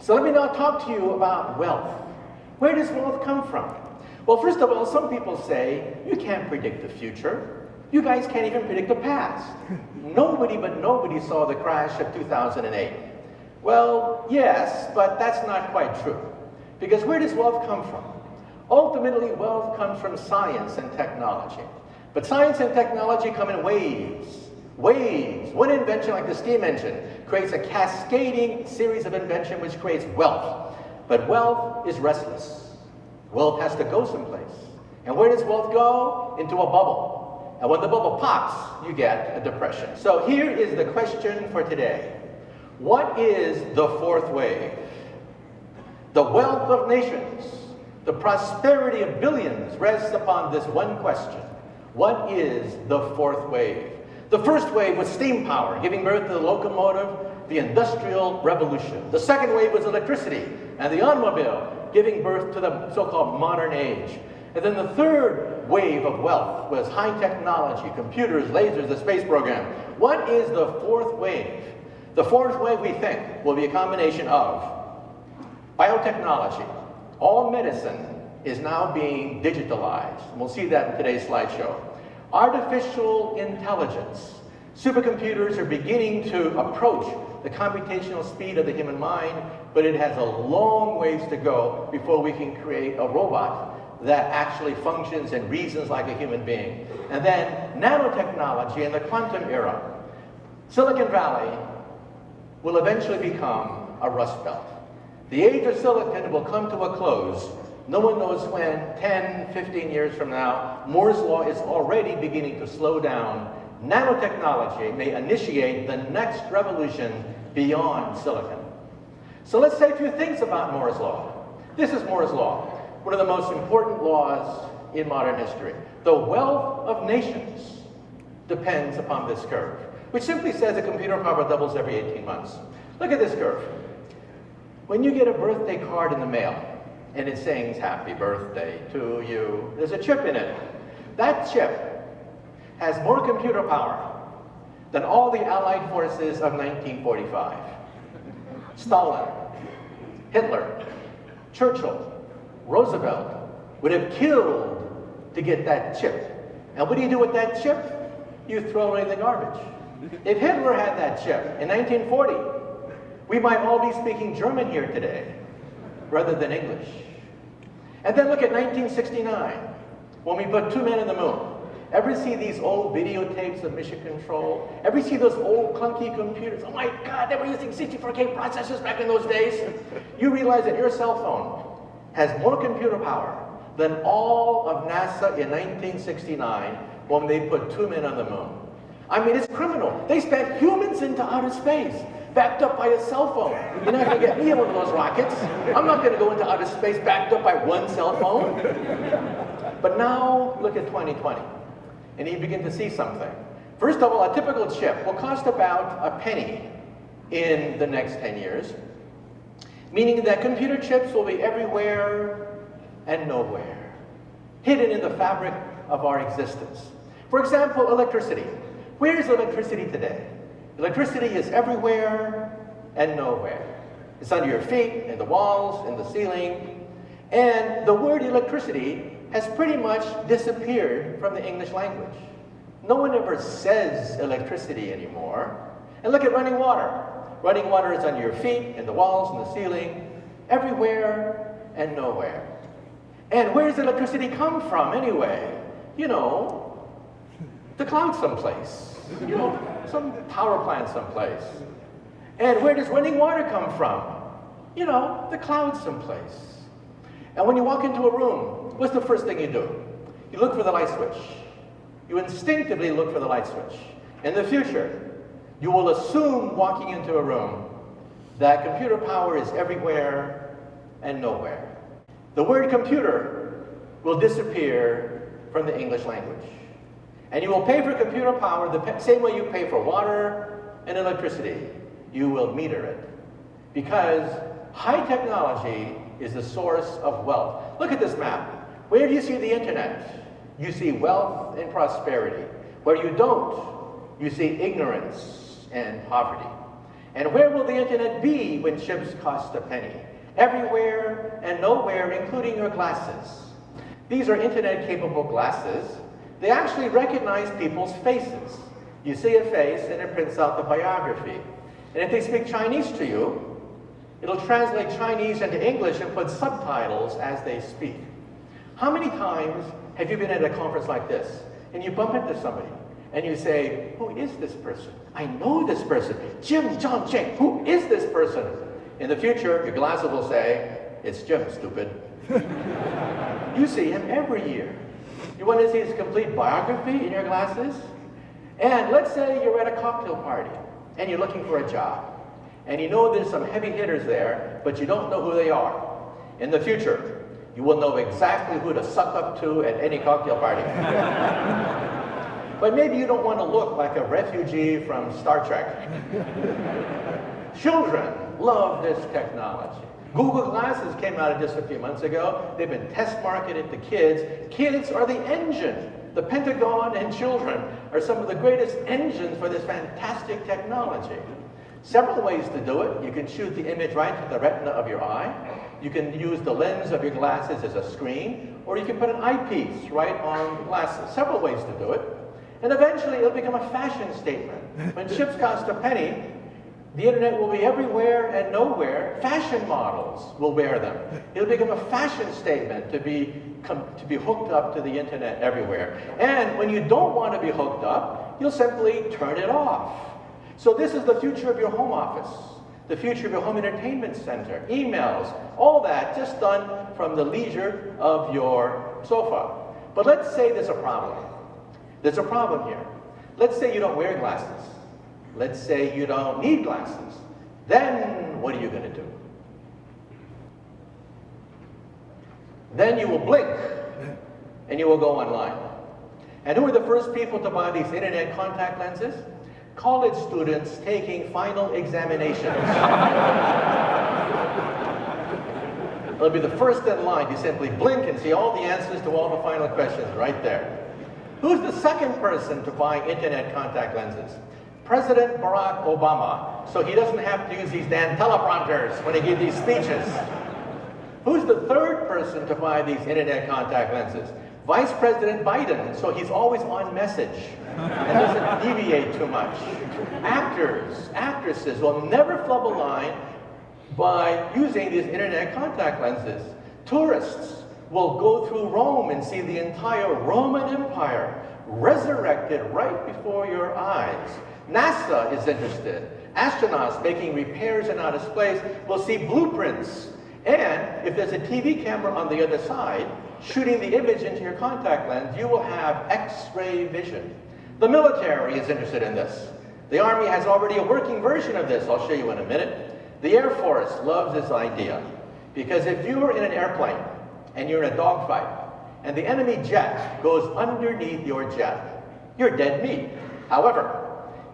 So let me now talk to you about wealth. Where does wealth come from? Well, first of all, some people say, you can't predict the future. You guys can't even predict the past. Nobody but nobody saw the crash of 2008. Well, yes, but that's not quite true. Because where does wealth come from? Ultimately, wealth comes from science and technology. But science and technology come in waves. Waves. One invention, like the steam engine, creates a cascading series of invention which creates wealth. But wealth is restless. Wealth has to go someplace. And where does wealth go? Into a bubble. And when the bubble pops, you get a depression. So here is the question for today. What is the fourth wave? The wealth of nations, the prosperity of billions rests upon this one question. What is the fourth wave? The first wave was steam power, giving birth to the locomotive, the Industrial Revolution. The second wave was electricity and the automobile, giving birth to the so-called modern age. And then the third wave of wealth was high technology, computers, lasers, the space program. What is the fourth wave? The fourth wave, we think, will be a combination of biotechnology. All medicine is now being digitalized. And we'll see that in today's slideshow. Artificial intelligence. Supercomputers are beginning to approach the computational speed of the human mind, but it has a long ways to go before we can create a robot that actually functions and reasons like a human being. And then nanotechnology and the quantum era. Silicon Valley will eventually become a rust belt. The age of silicon will come to a close. No one knows when, 10, 15 years from now. Moore's law is already beginning to slow down. Nanotechnology may initiate the next revolution beyond silicon. So let's say a few things about Moore's law. This is Moore's law, one of the most important laws in modern history. The wealth of nations depends upon this curve, which simply says the computer power doubles every 18 months. Look at this curve. When you get a birthday card in the mail, and it sings happy birthday to you, there's a chip in it. That chip has more computer power than all the Allied forces of 1945. Stalin, Hitler, Churchill, Roosevelt would have killed to get that chip. And what do you do with that chip? You throw it in the garbage. If Hitler had that chip in 1940, we might all be speaking German here today rather than English. And then look at 1969, when we put 2 men on the moon. Ever see these old videotapes of mission control? Ever see those old clunky computers? Oh my God, they were using 64K processors back in those days. You realize that your cell phone has more computer power than all of NASA in 1969 when they put 2 men on the moon. I mean, it's criminal. They spent humans into outer space, backed up by a cell phone. You're not going to get me in one of those rockets. I'm not going to go into outer space backed up by one cell phone. But now, look at 2020, and you begin to see something. First of all, a typical chip will cost about a penny in the next 10 years, meaning that computer chips will be everywhere and nowhere, hidden in the fabric of our existence. For example, electricity. Where is electricity today? Electricity is everywhere and nowhere. It's under your feet, in the walls, in the ceiling. And the word electricity has pretty much disappeared from the English language. No one ever says electricity anymore. And look at running water. Running water is under your feet, in the walls, in the ceiling, everywhere and nowhere. And where does electricity come from anyway? You know, the cloud someplace. You know, some power plant someplace. And where does running water come from? You know, the cloud someplace. And when you walk into a room, what's the first thing you do? You look for the light switch. You instinctively look for the light switch. In the future, you will assume walking into a room that computer power is everywhere and nowhere. The word computer will disappear from the English language. And you will pay for computer power the same way you pay for water and electricity. You will meter it. Because high technology is the source of wealth. Look at this map. Where do you see the internet? You see wealth and prosperity. Where you don't, you see ignorance and poverty. And where will the internet be when chips cost a penny? Everywhere and nowhere, including your glasses. These are internet-capable glasses. They actually recognize people's faces. You see a face and it prints out the biography. And if they speak Chinese to you, it'll translate Chinese into English and put subtitles as they speak. How many times have you been at a conference like this and you bump into somebody and you say, who is this person? I know this person. Jim, John, Jake, who is this person? In the future, your glasses will say, it's Jim, stupid. You see him every year. You want to see his complete biography in your glasses? And let's say you're at a cocktail party and you're looking for a job. And you know there's some heavy hitters there, but you don't know who they are. In the future, you will know exactly who to suck up to at any cocktail party. But maybe you don't want to look like a refugee from Star Trek. Children love this technology. Google Glasses came out just a few months ago. They've been test marketed to kids. Kids are the engine. The Pentagon and children are some of the greatest engines for this fantastic technology. Several ways to do it. You can shoot the image right to the retina of your eye. You can use the lens of your glasses as a screen, or you can put an eyepiece right on the glasses. Several ways to do it. And eventually it'll become a fashion statement. When chips cost a penny, the internet will be everywhere and nowhere. Fashion models will wear them. It'll become a fashion statement to be hooked up to the internet everywhere. And when you don't want to be hooked up, you'll simply turn it off. So this is the future of your home office, the future of your home entertainment center, emails, all that just done from the leisure of your sofa. But let's say there's a problem. There's a problem here. Let's say you don't wear glasses. Let's say you don't need glasses. Then what are you going to do? Then you will blink and you will go online. And who are the first people to buy these internet contact lenses? College students taking final examinations. They'll be the first in line. You simply blink and see all the answers to all the final questions right there. Who's the second person to buy internet contact lenses? President Barack Obama, so he doesn't have to use these damn teleprompters when he gives these speeches. Who's the third person to buy these internet contact lenses? Vice President Biden, so he's always on message and doesn't deviate too much. Actors, actresses will never flub a line by using these internet contact lenses. Tourists will go through Rome and see the entire Roman Empire resurrected right before your eyes. NASA is interested. Astronauts making repairs in outer space will see blueprints. And if there's a TV camera on the other side, shooting the image into your contact lens, you will have X-ray vision. The military is interested in this. The Army has already a working version of this. I'll show you in a minute. The Air Force loves this idea. Because if you're in an airplane and you're in a dogfight, and the enemy jet goes underneath your jet, you're dead meat. However,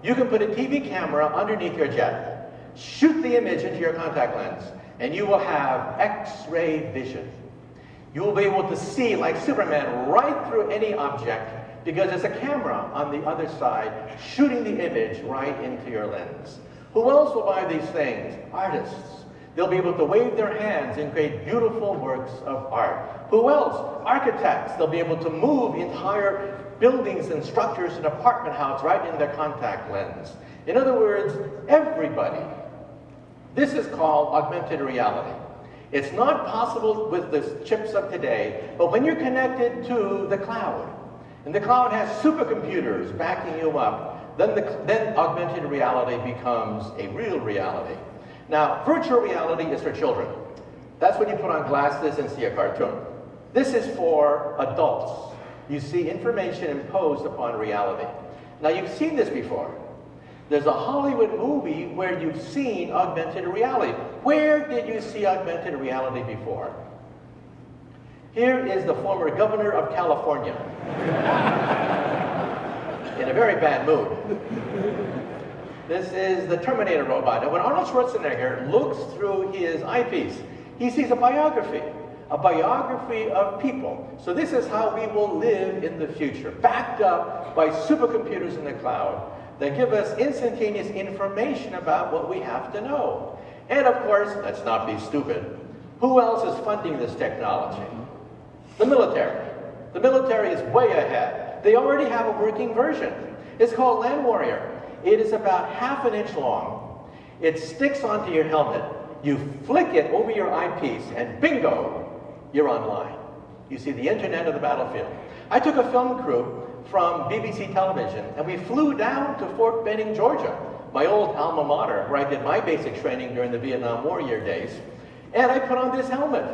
you can put a TV camera underneath your jet, shoot the image into your contact lens, and you will have X-ray vision. You will be able to see, like Superman, right through any object because there's a camera on the other side shooting the image right into your lens. Who else will buy these things? Artists. They'll be able to wave their hands and create beautiful works of art. Who else? Architects. They'll be able to move entire buildings and structures in an apartment house right in their contact lens. In other words, everybody. This is called augmented reality. It's not possible with the chips of today, but when you're connected to the cloud, and the cloud has supercomputers backing you up, then augmented reality becomes a real reality. Now, virtual reality is for children. That's when you put on glasses and see a cartoon. This is for adults. You see information imposed upon reality. Now, you've seen this before. There's a Hollywood movie where you've seen augmented reality. Where did you see augmented reality before? Here is the former governor of California. In a very bad mood. This is the Terminator robot. And when Arnold Schwarzenegger looks through his eyepiece, he sees a biography of people. So this is how we will live in the future, backed up by supercomputers in the cloud, that give us instantaneous information about what we have to know. And of course, let's not be stupid, who else is funding this technology? The military. The military is way ahead. They already have a working version. It's called Land Warrior. It is about ½ an inch long. It sticks onto your helmet. You flick it over your eyepiece and bingo, you're online. You see the internet of the battlefield. I took a film crew from BBC television and we flew down to Fort Benning, Georgia, my old alma mater, where I did my basic training during the Vietnam War year days. And I put on this helmet.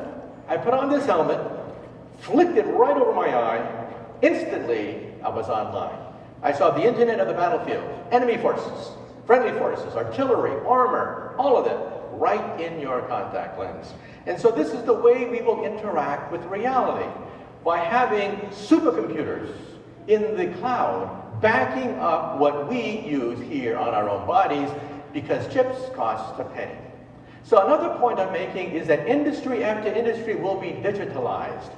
Flicked it right over my eye. Instantly, I was online. I saw the internet of the battlefield, enemy forces, friendly forces, artillery, armor, all of it, right in your contact lens. And so this is the way we will interact with reality, by having supercomputers in the cloud backing up what we use here on our own bodies, because chips cost a penny. So another point I'm making is that industry after industry will be digitalized.